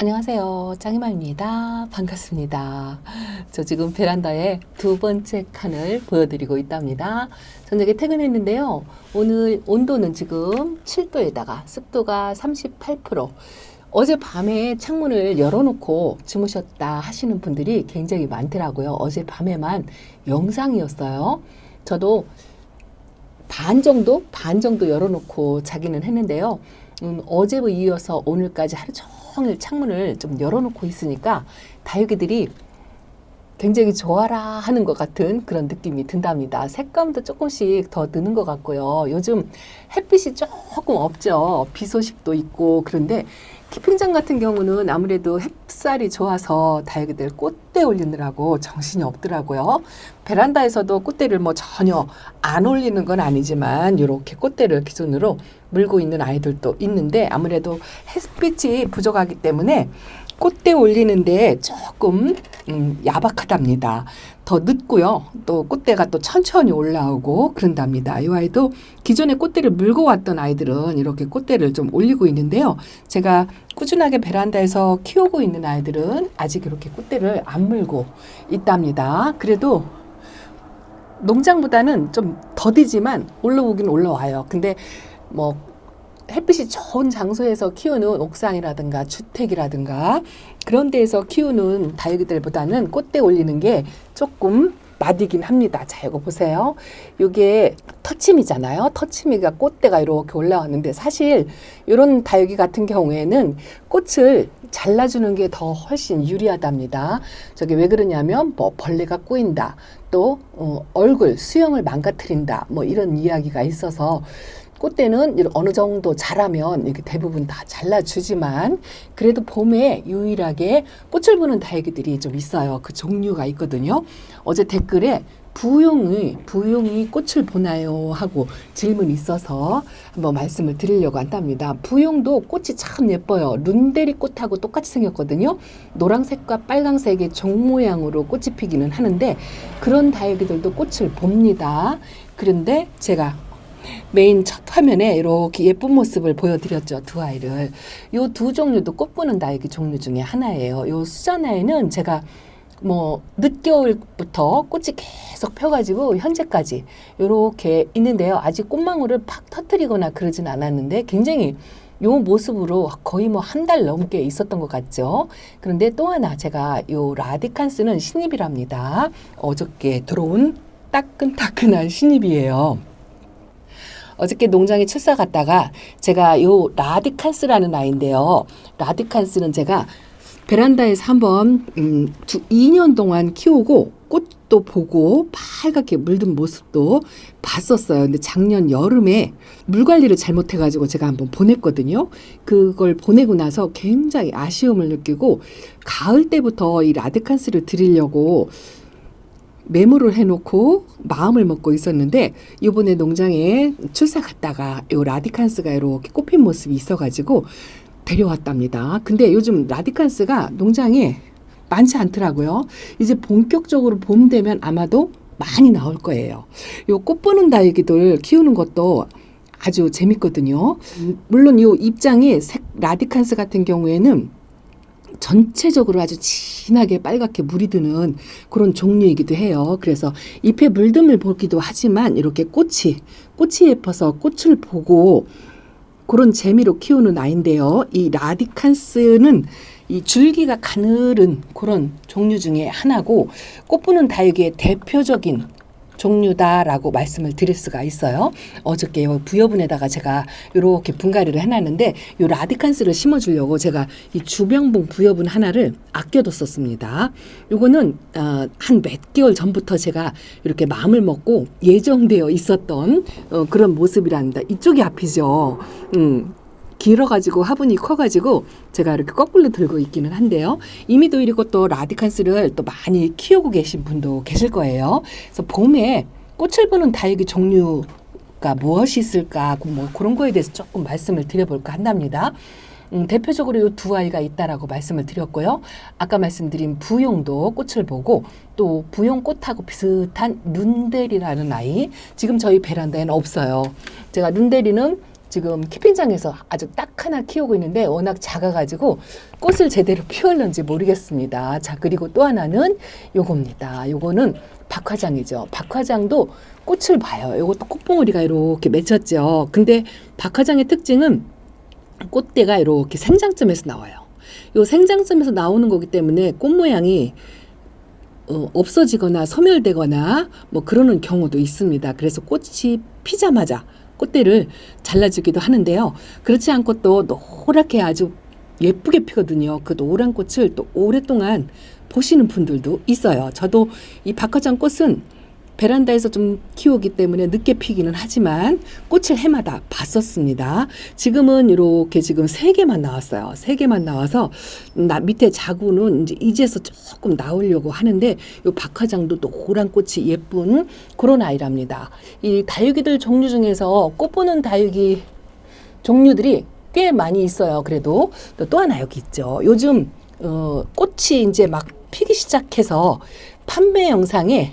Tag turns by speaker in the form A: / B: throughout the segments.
A: 안녕하세요. 짱이맘입니다. 반갑습니다. 저 지금 베란다에 두 번째 칸을 보여드리고 있답니다. 저녁에 퇴근했는데요. 오늘 온도는 지금 7도에다가 습도가 38%. 어젯밤에 창문을 열어놓고 주무셨다 하시는 분들이 굉장히 많더라고요. 어젯밤에만 영상이었어요. 저도 반 정도 열어놓고 자기는 했는데요. 어제에 이어서 오늘까지 하루 종일 창문을 좀 열어놓고 있으니까 다육이들이 굉장히 좋아라 하는 것 같은 그런 느낌이 든답니다. 색감도 조금씩 더 느는 것 같고요. 요즘 햇빛이 조금 없죠. 비 소식도 있고. 그런데 키핑장 같은 경우는 아무래도 햇살이 좋아서 다육이들 꽃대 올리느라고 정신이 없더라고요. 베란다에서도 꽃대를 뭐 전혀 안 올리는 건 아니지만 이렇게 꽃대를 기준으로 물고 있는 아이들도 있는데 아무래도 햇빛이 부족하기 때문에 꽃대 올리는데 조금 야박하답니다. 더 늦고요. 또 꽃대가 또 천천히 올라오고 그런답니다. 이 아이도 기존에 꽃대를 물고 왔던 아이들은 이렇게 꽃대를 좀 올리고 있는데요. 제가 꾸준하게 베란다에서 키우고 있는 아이들은 아직 이렇게 꽃대를 안 물고 있답니다. 그래도 농장보다는 좀 더디지만 올라오긴 올라와요. 근데 뭐 햇빛이 좋은 장소에서 키우는 옥상이라든가 주택이라든가 그런 데에서 키우는 다육이들보다는 꽃대 올리는 게 조금 맛이긴 합니다. 자, 이거 보세요. 이게 터치미잖아요. 터치미가 꽃대가 이렇게 올라왔는데 사실 이런 다육이 같은 경우에는 꽃을 잘라주는 게 더 훨씬 유리하답니다. 저게 왜 그러냐면 뭐 벌레가 꼬인다. 또 얼굴, 수영을 망가뜨린다. 뭐 이런 이야기가 있어서 꽃대는 어느 정도 자라면 이렇게 대부분 다 잘라주지만 그래도 봄에 유일하게 꽃을 보는 다육이들이 좀 있어요. 그 종류가 있거든요. 어제 댓글에 부용이 꽃을 보나요? 하고 질문이 있어서 한번 말씀을 드리려고 한답니다. 부용도 꽃이 참 예뻐요. 룬데리 꽃하고 똑같이 생겼거든요. 노란색과 빨강색의 종 모양으로 꽃이 피기는 하는데 그런 다육이들도 꽃을 봅니다. 그런데 제가 메인 첫 화면에 이렇게 예쁜 모습을 보여드렸죠. 두 아이를. 요 두 종류도 꽃 보는 다육이 종류 중에 하나예요. 요 수자나에는 제가 뭐 늦겨울부터 꽃이 계속 펴가지고 현재까지 이렇게 있는데요. 아직 꽃망울을 팍 터뜨리거나 그러진 않았는데 굉장히 요 모습으로 거의 뭐 한 달 넘게 있었던 것 같죠. 그런데 또 하나 제가 요 라디칸스는 신입이랍니다. 어저께 들어온 따끈따끈한 신입이에요. 어저께 농장에 출사 갔다가 제가 요 라디칸스라는 아이인데요. 라디칸스는 제가 베란다에서 한번 2년 동안 키우고 꽃도 보고 빨갛게 물든 모습도 봤었어요. 근데 작년 여름에 물 관리를 잘못해가지고 제가 한번 보냈거든요. 그걸 보내고 나서 굉장히 아쉬움을 느끼고 가을 때부터 이 라디칸스를 드리려고 메모를 해놓고 마음을 먹고 있었는데 이번에 농장에 출사 갔다가 요 라디칸스가 이렇게 꽃핀 모습이 있어가지고 데려왔답니다. 근데 요즘 라디칸스가 농장에 많지 않더라고요. 이제 본격적으로 봄 되면 아마도 많이 나올 거예요. 요 꽃 보는 다육이들 키우는 것도 아주 재밌거든요. 물론 요 입장이 라디칸스 같은 경우에는 전체적으로 아주 진하게 빨갛게 물이 드는 그런 종류이기도 해요. 그래서 잎에 물듦을 보기도 하지만 이렇게 꽃이 예뻐서 꽃을 보고 그런 재미로 키우는 아이인데요. 이 라디칸스는 이 줄기가 가늘은 그런 종류 중에 하나고 꽃 보는 다육이의 대표적인 종류다라고 말씀을 드릴 수가 있어요. 어저께 부여분에다가 제가 이렇게 분갈이를 해놨는데 이 라디칸스를 심어주려고 제가 이 주병봉 부여분 하나를 아껴뒀었습니다. 이거는 한 몇 개월 전부터 제가 이렇게 마음을 먹고 예정되어 있었던 그런 모습이랍니다. 이쪽이 앞이죠. 길어가지고 화분이 커가지고 제가 이렇게 거꾸로 들고 있기는 한데요. 이미 또 이리고 또 라디칸스를 또 많이 키우고 계신 분도 계실 거예요. 그래서 봄에 꽃을 보는 다육이 종류가 무엇이 있을까 뭐 그런 거에 대해서 조금 말씀을 드려볼까 한답니다. 대표적으로 이 두 아이가 있다라고 말씀을 드렸고요. 아까 말씀드린 부용도 꽃을 보고 또 부용꽃하고 비슷한 룬데리라는 아이 지금 저희 베란다에는 없어요. 제가 룬데리는 지금 키핑장에서 아주 딱 하나 키우고 있는데 워낙 작아가지고 꽃을 제대로 피웠는지 모르겠습니다. 자, 그리고 또 하나는 요겁니다. 요거는 박화장이죠. 박화장도 꽃을 봐요. 요것도 꽃봉오리가 이렇게 맺혔죠. 근데 박화장의 특징은 꽃대가 이렇게 생장점에서 나와요. 요 생장점에서 나오는 거기 때문에 꽃 모양이 없어지거나 소멸되거나 뭐 그러는 경우도 있습니다. 그래서 꽃이 피자마자 꽃대를 잘라주기도 하는데요. 그렇지 않고 또 노랗게 아주 예쁘게 피거든요. 그 노란 꽃을 또 오랫동안 보시는 분들도 있어요. 저도 이 박화장 꽃은 베란다에서 좀 키우기 때문에 늦게 피기는 하지만 꽃을 해마다 봤었습니다. 지금은 이렇게 지금 3개만 나왔어요. 3개만 나와서 밑에 자구는 이제서 조금 나오려고 하는데 이 박화장도 노란 꽃이 예쁜 그런 아이랍니다. 이 다육이들 종류 중에서 꽃 보는 다육이 종류들이 꽤 많이 있어요. 그래도 또 하나 여기 있죠. 요즘 꽃이 이제 막 피기 시작해서 판매 영상에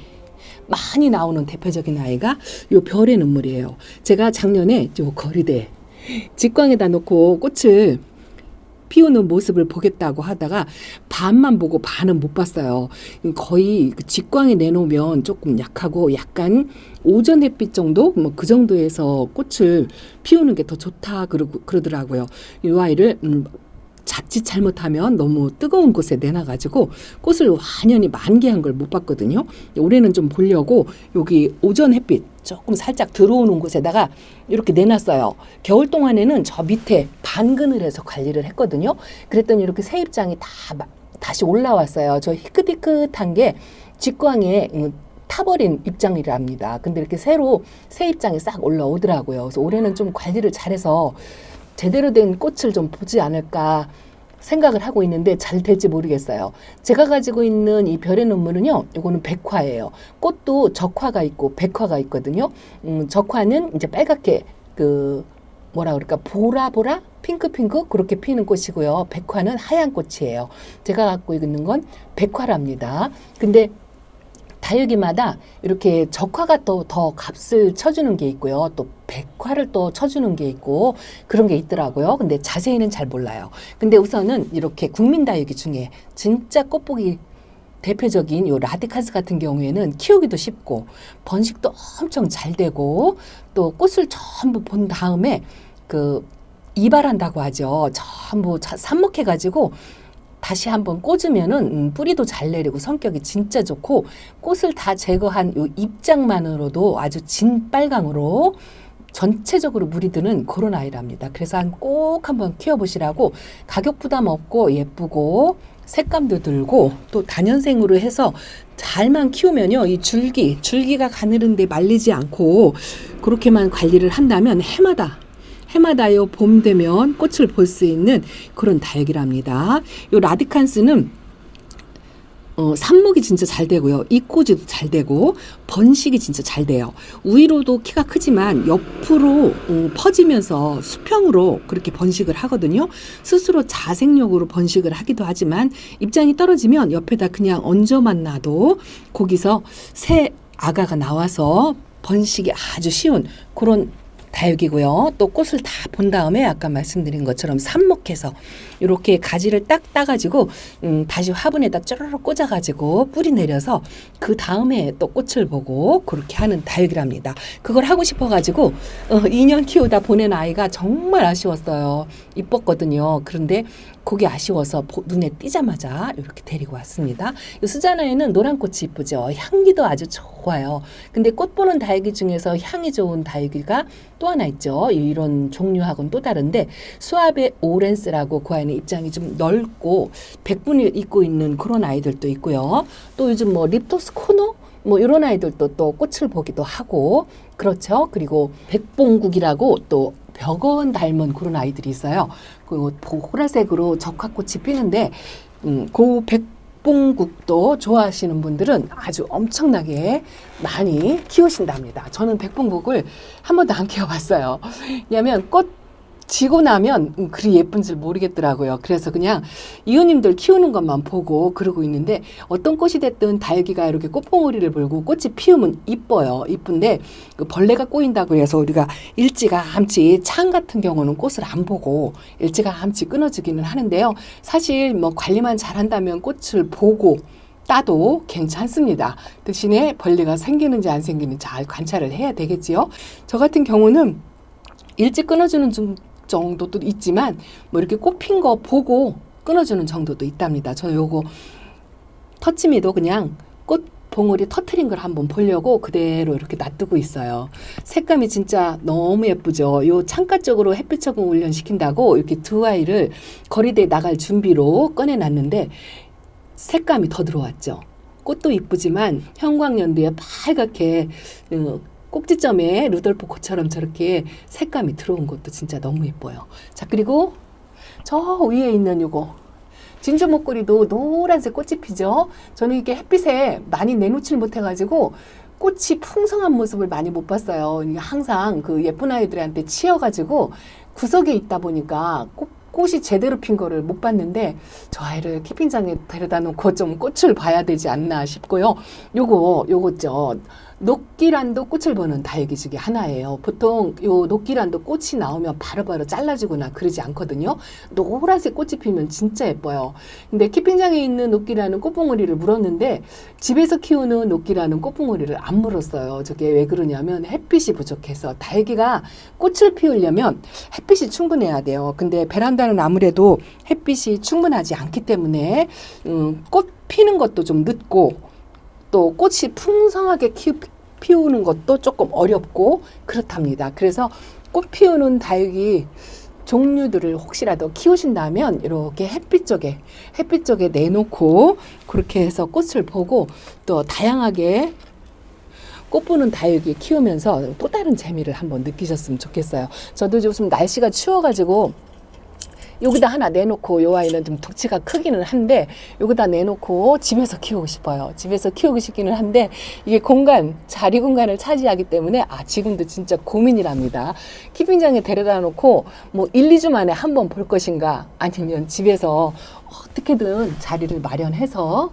A: 많이 나오는 대표적인 아이가 요 별의 눈물이에요. 제가 작년에 요 거리대 직광에다 놓고 꽃을 피우는 모습을 보겠다고 하다가 반만 보고 반은 못 봤어요. 거의 직광에 내놓으면 조금 약하고 약간 오전 햇빛 정도 뭐 그 정도에서 꽃을 피우는 게 더 좋다 그러더라고요. 이 아이를 자칫 잘못하면 너무 뜨거운 곳에 내놔가지고 꽃을 완연히 만개한 걸 못 봤거든요. 올해는 좀 보려고 여기 오전 햇빛 조금 살짝 들어오는 곳에다가 이렇게 내놨어요. 겨울 동안에는 저 밑에 반그늘에서 관리를 했거든요. 그랬더니 이렇게 새 입장이 다시 올라왔어요. 저 희끗희끗한 게 직광에 타버린 입장이랍니다. 근데 이렇게 새로 새 입장이 싹 올라오더라고요. 그래서 올해는 좀 관리를 잘해서 제대로 된 꽃을 좀 보지 않을까 생각을 하고 있는데 잘 될지 모르겠어요. 제가 가지고 있는 이 별의 눈물은요, 이거는 백화예요. 꽃도 적화가 있고 백화가 있거든요. 적화는 이제 빨갛게 뭐라 그럴까, 보라보라 핑크핑크 그렇게 피는 꽃이고요. 백화는 하얀 꽃이에요. 제가 갖고 있는 건 백화랍니다. 근데 다육이마다 이렇게 적화가 또 더 값을 쳐주는 게 있고요. 또 백화를 또 쳐주는 게 있고 그런 게 있더라고요. 근데 자세히는 잘 몰라요. 근데 우선은 이렇게 국민 다육이 중에 진짜 꽃보기 대표적인 요 라디칸스 같은 경우에는 키우기도 쉽고 번식도 엄청 잘 되고 또 꽃을 전부 본 다음에 이발한다고 하죠. 전부 삽목해가지고 다시 한번 꽂으면은 뿌리도 잘 내리고 성격이 진짜 좋고 꽃을 다 제거한 요 입장만으로도 아주 진빨강으로 전체적으로 물이 드는 그런 아이랍니다. 그래서 꼭 한번 키워보시라고, 가격 부담 없고 예쁘고 색감도 들고 또 다년생으로 해서 잘만 키우면요, 이 줄기가 가늘은데 말리지 않고 그렇게만 관리를 한다면 해마다요 봄 되면 꽃을 볼 수 있는 그런 다육이랍니다. 요 라디칸스는 삽목이 진짜 잘 되고요. 잎꽂이도 잘 되고 번식이 진짜 잘 돼요. 우위로도 키가 크지만 옆으로 퍼지면서 수평으로 그렇게 번식을 하거든요. 스스로 자생력으로 번식을 하기도 하지만 입장이 떨어지면 옆에다 그냥 얹어만 놔도 거기서 새 아가가 나와서 번식이 아주 쉬운 그런 다육이고요. 또 꽃을 다 본 다음에 아까 말씀드린 것처럼 삽목해서 이렇게 가지를 딱 따가지고 다시 화분에다 쭈르륵 꽂아가지고 뿌리 내려서 그 다음에 또 꽃을 보고 그렇게 하는 다육이랍니다. 그걸 하고 싶어가지고 2년 키우다 보낸 아이가 정말 아쉬웠어요. 이뻤거든요. 그런데 그게 아쉬워서 눈에 띄자마자 이렇게 데리고 왔습니다. 이 수자나에는 노란 꽃이 이쁘죠. 향기도 아주 좋아요. 근데 꽃 보는 다육이 중에서 향이 좋은 다육이가 또 하나 있죠. 이런 종류하고는 또 다른데 수아베 오렌스라고 그 아이는 입장이 좀 넓고 백분을 입고 있는 그런 아이들도 있고요. 또 요즘 립토스 코노 이런 아이들도 또 꽃을 보기도 하고 그렇죠. 그리고 백봉국이라고 또 벽원 닮은 그런 아이들이 있어요. 그 보라색으로 적화꽃이 피는데 그 백봉국도 좋아하시는 분들은 아주 엄청나게 많이 키우신답니다. 저는 백봉국을 한 번도 안 키워봤어요. 왜냐하면 꽃 지고 나면 그리 예쁜 줄 모르겠더라고요. 그래서 그냥 이웃님들 키우는 것만 보고 그러고 있는데 어떤 꽃이 됐든 다육이가 이렇게 꽃봉오리를 불고 꽃이 피우면 이뻐요. 이쁜데 그 벌레가 꼬인다고 해서 우리가 일찌감치 창 같은 경우는 꽃을 안 보고 일찌감치 끊어주기는 하는데요. 사실 뭐 관리만 잘한다면 꽃을 보고 따도 괜찮습니다. 대신에 벌레가 생기는지 안 생기는지 잘 관찰을 해야 되겠지요. 저 같은 경우는 일찍 끊어주는 정도도 있지만 뭐 이렇게 꽃핀 거 보고 끊어주는 정도도 있답니다. 저 요거 터치미도 그냥 꽃 봉오리 터트린 걸 한번 보려고 그대로 이렇게 놔두고 있어요. 색감이 진짜 너무 예쁘죠. 요 창가 쪽으로 햇빛 적응 훈련시킨다고 이렇게 두 아이를 거리대에 나갈 준비로 꺼내놨는데 색감이 더 들어왔죠. 꽃도 이쁘지만 형광연두에 빨갛게 꼭지점에 루돌프 꽃처럼 저렇게 색감이 들어온 것도 진짜 너무 예뻐요. 자, 그리고 저 위에 있는 요거 진주 목걸이도 노란색 꽃이 피죠. 저는 이게 햇빛에 많이 내놓질 못해가지고 꽃이 풍성한 모습을 많이 못 봤어요. 항상 그 예쁜 아이들한테 치여가지고 구석에 있다 보니까 꽃이 제대로 핀 거를 못 봤는데 저 아이를 키핑장에 데려다 놓고 좀 꽃을 봐야 되지 않나 싶고요. 요거 녹기란도 꽃을 보는 다육이 중에 하나예요. 보통 요 녹기란도 꽃이 나오면 바로바로 잘라주거나 그러지 않거든요. 노란색 꽃이 피면 진짜 예뻐요. 근데 키핑장에 있는 녹기란은 꽃봉오리를 물었는데 집에서 키우는 녹기란은 꽃봉오리를 안 물었어요. 저게 왜 그러냐면 햇빛이 부족해서 다육이가 꽃을 피우려면 햇빛이 충분해야 돼요. 근데 베란다는 아무래도 햇빛이 충분하지 않기 때문에 꽃 피는 것도 좀 늦고 또 꽃이 풍성하게 피우는 것도 조금 어렵고 그렇답니다. 그래서 꽃 피우는 다육이 종류들을 혹시라도 키우신다면 이렇게 햇빛 쪽에 내놓고 그렇게 해서 꽃을 보고 또 다양하게 꽃 보는 다육이 키우면서 또 다른 재미를 한번 느끼셨으면 좋겠어요. 저도 요즘 날씨가 추워가지고 여기다 하나 내놓고 요 아이는 좀 덩치가 크기는 한데 여기다 내놓고 집에서 키우고 싶어요. 집에서 키우고 싶기는 한데 이게 자리 공간을 차지하기 때문에 지금도 진짜 고민이랍니다. 키핑장에 데려다 놓고 뭐 1, 2주 만에 한번 볼 것인가 아니면 집에서 어떻게든 자리를 마련해서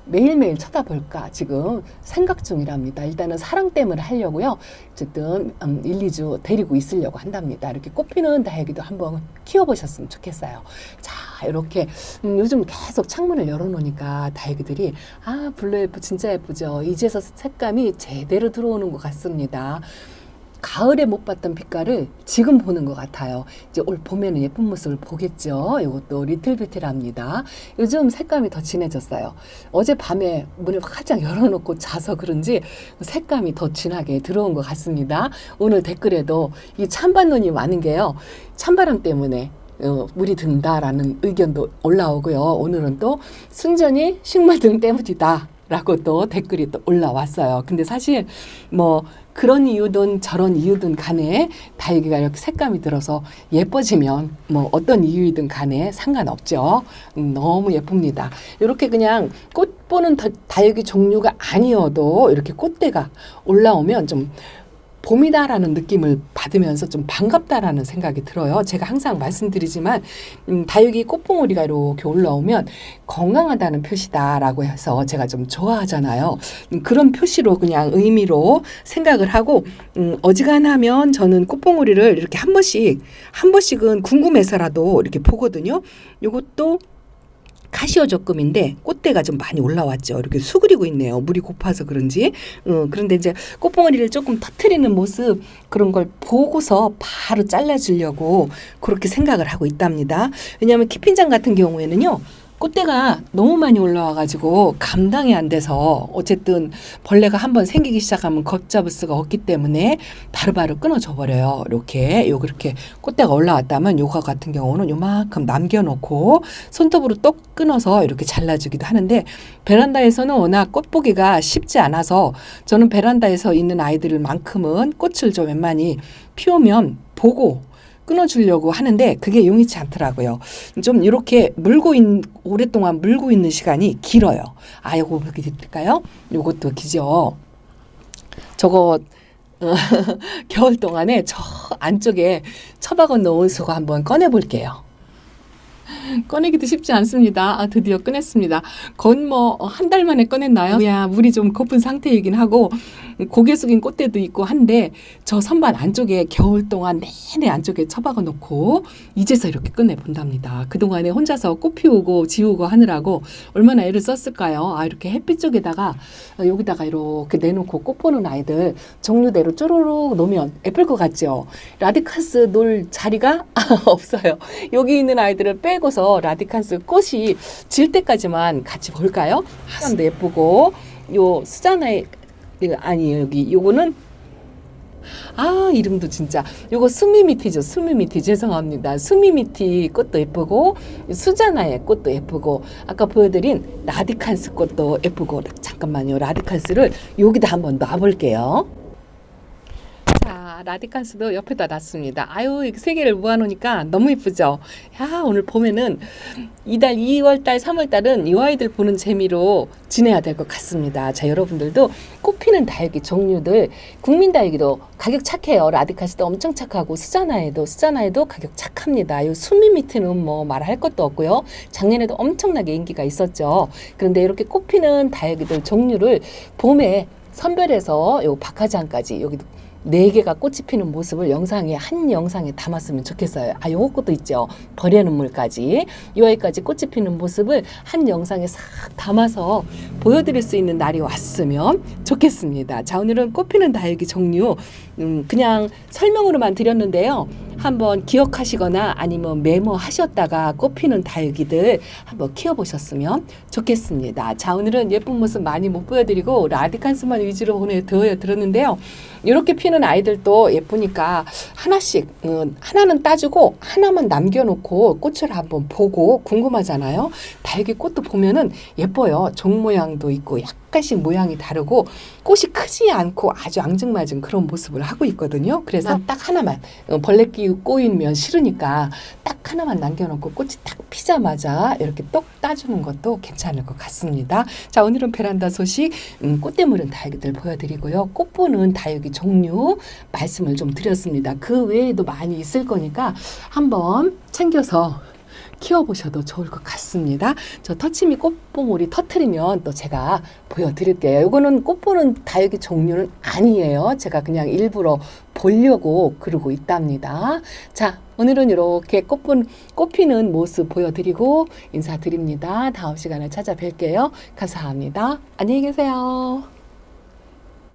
A: 매일매일 쳐다볼까 지금 생각 중이랍니다. 일단은 사랑 때문에 하려고요. 어쨌든 1, 2주 데리고 있으려고 한답니다. 이렇게 꽃피는 다육이도 한번 키워보셨으면 좋겠어요. 자, 이렇게 요즘 계속 창문을 열어놓으니까 다육이들이 블루엘프 진짜 예쁘죠. 이제서 색감이 제대로 들어오는 것 같습니다. 가을에 못 봤던 빛깔을 지금 보는 것 같아요. 이제 올 봄에는 예쁜 모습을 보겠죠. 이것도 리틀비티랍니다. 요즘 색감이 더 진해졌어요. 어젯밤에 문을 활짝 열어놓고 자서 그런지 색감이 더 진하게 들어온 것 같습니다. 오늘 댓글에도 이 찬바눈이 많은 게요. 찬바람 때문에 물이 든다라는 의견도 올라오고요. 오늘은 또 순전히 식물등 때문이다 라고 또 댓글이 또 올라왔어요. 근데 사실 뭐 그런 이유든 저런 이유든 간에 다육이가 이렇게 색감이 들어서 예뻐지면 뭐 어떤 이유이든 간에 상관없죠. 너무 예쁩니다. 이렇게 그냥 꽃 보는 다육이 종류가 아니어도 이렇게 꽃대가 올라오면 좀 봄이다라는 느낌을 받으면서 좀 반갑다라는 생각이 들어요. 제가 항상 말씀드리지만 다육이 꽃봉오리가 이렇게 올라오면 건강하다는 표시다라고 해서 제가 좀 좋아하잖아요. 그런 표시로 그냥 의미로 생각을 하고 어지간하면 저는 꽃봉오리를 이렇게 한 번씩은 궁금해서라도 이렇게 보거든요. 이것도 카시오 조금인데 꽃대가 좀 많이 올라왔죠. 이렇게 수그리고 있네요. 물이 고파서 그런지. 그런데 이제 꽃봉오리를 조금 터트리는 모습 그런 걸 보고서 바로 잘라주려고 그렇게 생각을 하고 있답니다. 왜냐하면 키핑장 같은 경우에는요. 꽃대가 너무 많이 올라와가지고 감당이 안 돼서 어쨌든 벌레가 한번 생기기 시작하면 걷잡을 수가 없기 때문에 바로바로 끊어져 버려요. 이렇게 요렇게 꽃대가 올라왔다면 요거 같은 경우는 요만큼 남겨놓고 손톱으로 똑 끊어서 이렇게 잘라주기도 하는데 베란다에서는 워낙 꽃 보기가 쉽지 않아서 저는 베란다에서 있는 아이들만큼은 꽃을 좀 웬만히 피우면 보고 끊어주려고 하는데 그게 용이치 않더라고요. 좀 이렇게 오랫동안 물고 있는 시간이 길어요. 요거 그렇게 될까요? 요것도 기죠. 저거 겨울 동안에 저 안쪽에 처박아 놓은 수거 한번 꺼내 볼게요. 꺼내기도 쉽지 않습니다. 드디어 꺼냈습니다. 건 뭐 한 달 만에 꺼냈나요? 야, 물이 좀 고픈 상태이긴 하고 고개 숙인 꽃대도 있고 한데 저 선반 안쪽에 겨울 동안 내내 안쪽에 처박아 놓고 이제서 이렇게 꺼내본답니다. 그동안에 혼자서 꽃 피우고 지우고 하느라고 얼마나 애를 썼을까요? 이렇게 햇빛 쪽에다가 여기다가 이렇게 내놓고 꽃 보는 아이들 종류대로 쪼르륵 놓으면 예쁠 것 같죠? 라디칸스 놀 자리가 없어요. 여기 있는 아이들을 빼고서 라디칸스 꽃이 질 때까지만 같이 볼까요? 하얀도 예쁘고 요 수자나의 아니 여기 요거는 이름도 진짜 요거 수미미티죠. 수미미티 죄송합니다. 수미미티 꽃도 예쁘고 수자나의 꽃도 예쁘고 아까 보여드린 라디칸스 꽃도 예쁘고 잠깐만요. 라디칸스를 여기다 한번 놔볼게요. 자, 라디칸스도 옆에다 놨습니다. 이렇게 세 개를 모아놓으니까 너무 예쁘죠? 야, 오늘 봄에는 이달 2월달, 3월달은 이 아이들 보는 재미로 지내야 될 것 같습니다. 자, 여러분들도 꽃피는 다육이 종류들, 국민다육이도 가격 착해요. 라디칸스도 엄청 착하고 수자나에도 가격 착합니다. 이 수미미트는 뭐 말할 것도 없고요. 작년에도 엄청나게 인기가 있었죠. 그런데 이렇게 꽃피는 다육이들 종류를 봄에 선별해서 요 박하장까지 여기도 4개가 꽃이 피는 모습을 한 영상에 담았으면 좋겠어요. 요것도 있죠. 버리는 물까지. 여기까지 꽃이 피는 모습을 한 영상에 싹 담아서 보여드릴 수 있는 날이 왔으면 좋겠습니다. 자, 오늘은 꽃 피는 다육이 종류 그냥 설명으로만 드렸는데요. 한번 기억하시거나 아니면 메모하셨다가 꽃피는 다육이들 한번 키워보셨으면 좋겠습니다. 자, 오늘은 예쁜 모습 많이 못 보여드리고 라디칸스만 위주로 오늘 들었는데요. 이렇게 피는 아이들도 예쁘니까 하나씩 하나는 따주고 하나만 남겨놓고 꽃을 한번 보고 궁금하잖아요. 다육이 꽃도 보면은 예뻐요. 종 모양도 있고 약간씩 모양이 다르고 꽃이 크지 않고 아주 앙증맞은 그런 모습을 하고 있거든요. 그래서 딱 하나만 벌레끼 꼬이면 싫으니까 딱 하나만 남겨놓고 꽃이 딱 피자마자 이렇게 똑 따주는 것도 괜찮을 것 같습니다. 자, 오늘은 베란다 소식 꽃대 물은 다육이들 보여드리고요. 꽃 보는 다육이 종류 말씀을 좀 드렸습니다. 그 외에도 많이 있을 거니까 한번 챙겨서 키워보셔도 좋을 것 같습니다. 저 터치미 꽃봉오리 터트리면 또 제가 보여드릴게요. 이거는 꽃 보는 다육이 종류는 아니에요. 제가 그냥 일부러 보려고 그러고 있답니다. 자, 오늘은 이렇게 꽃 피는 모습 보여드리고 인사드립니다. 다음 시간에 찾아뵐게요. 감사합니다. 안녕히 계세요.